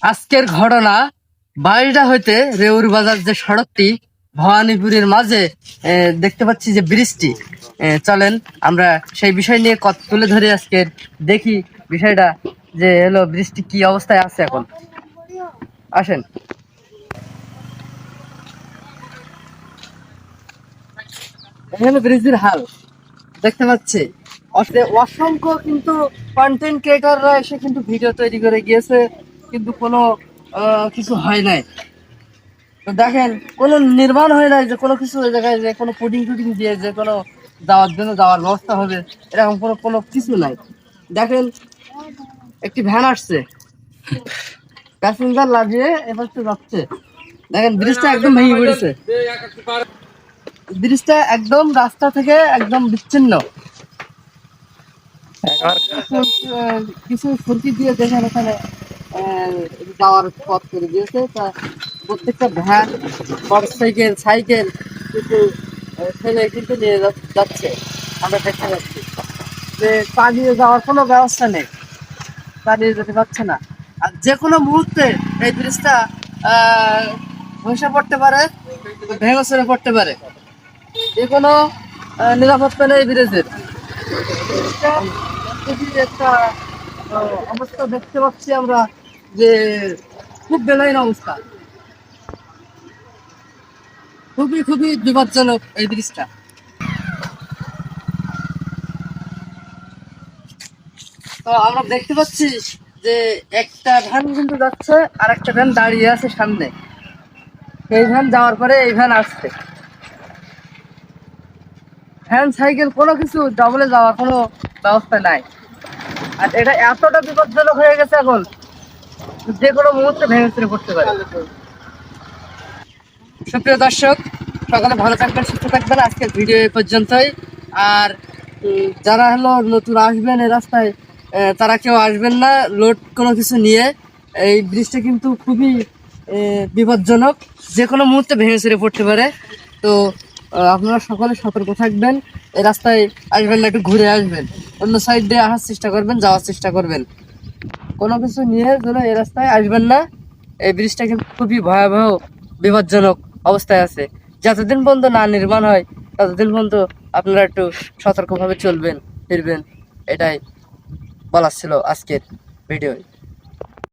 আজকের ঘটনা বাড়িটা হইতে রেউর বাজার যে সড়কটি ভবানীপুরের মাঝে দেখতে পাচ্ছি যে বৃষ্টি। চলেন আমরা সেই বিষয় নিয়ে কথা তুলে ধরে আজকের দেখি বিষয়টা যে হলো বৃষ্টি কি অবস্থায় আছে এখন। আসেন। এখানে বৃষ্টির হাল দেখতে পাচ্ছি। অসংখ্য কিন্তু কন্টেন্ট ক্রিয়েটররা এসে কিন্তু ভিডিও তৈরি করে গিয়েছে, কিন্তু কোনো কিছু হয় নাই। তো দেখেন, কোনো নির্মাণ হয় নাই যে কোনো কিছু ওই জায়গায় যে কোনো পুডিং টুডিং দিয়ে যে কোনো যাওয়ার জন্য যাওয়ার ব্যবস্থা হবে, এরকম কোনো কোনো কিছু নাই। দেখেন, একটি ভ্যান আসছে, প্যাসেঞ্জার লাগিয়ে এবার তো যাচ্ছে। দেখেন ব্রিজটা একদম ভেঙে পড়েছে, ব্রিজটা একদম রাস্তা থেকে একদম বিচ্ছিন্ন। কিছু ফুরকি দিয়ে দেখেন এখানে যাওয়ার পথ করে দিয়েছে। তা প্রত্যেকটা ভ্যান, মোটরসাইকেল, সাইকেল কিন্তু ফেলে কিন্তু নিয়ে যাচ্ছে, আমরা দেখতে পাচ্ছি যে পালিয়ে যাওয়ার কোনো ব্যবস্থা নেই, পালিয়ে যেতে পারছে না। আর যে কোনো মুহূর্তে এই ব্রিজটা ধসে পড়তে পারে, ভেঙে চড়ে পড়তে পারে, যে কোনো নিরাপত্তা নেই ব্রিজের। খুবই একটা অবস্থা দেখতে পাচ্ছি আমরা, যে খুব বেলাইন অবস্থা, খুবই খুবই বিপজ্জনক এই ব্রিজটা। তো আমরা দেখতে পাচ্ছি যে একটা ভ্যান কিন্তু যাচ্ছে আর একটা ভ্যান দাঁড়িয়ে আছে সামনে। এই ভ্যান যাওয়ার পরে এই ভ্যান আসছে। ভ্যান সাইকেল কোনো কিছু ডাবলে যাওয়ার কোনো ব্যবস্থা নাই। আর এটা এতটা বিপজ্জনক হয়ে গেছে এখন, যে কোনো মুহূর্তে ভেঙে চুরে পড়তে পারে। সুপ্রিয় দর্শক, সকালে ভালো থাকবেন, সুস্থ থাকবেন। আজকের ভিডিও এই পর্যন্তই। আর যারা হলো নতুন আসবেন এই রাস্তায়, তারা কেউ আসবেন না লোড কোনো কিছু নিয়ে। এই ব্রিজটা কিন্তু খুবই বিপজ্জনক, যে কোনো মুহূর্তে ভেঙে চুরে পড়তে পারে। তো আপনারা সকলে সতর্ক থাকবেন, এই রাস্তায় আসবেন না, একটু ঘুরে আসবেন, অন্য সাইড দিয়ে আসার চেষ্টা করবেন, যাওয়ার চেষ্টা করবেন। কোনো কিছু নিয়ে যেন এই রাস্তায় আসবেন না। এই ব্রিজটা কিন্তু খুবই ভয়াবহ বিপজ্জনক অবস্থায় আছে। যতদিন পর্যন্ত না নির্মাণ হয় ততদিন পর্যন্ত আপনারা একটু সতর্কভাবে চলবেন, ফিরবেন। এটাই বলার ছিল আজকের ভিডিও।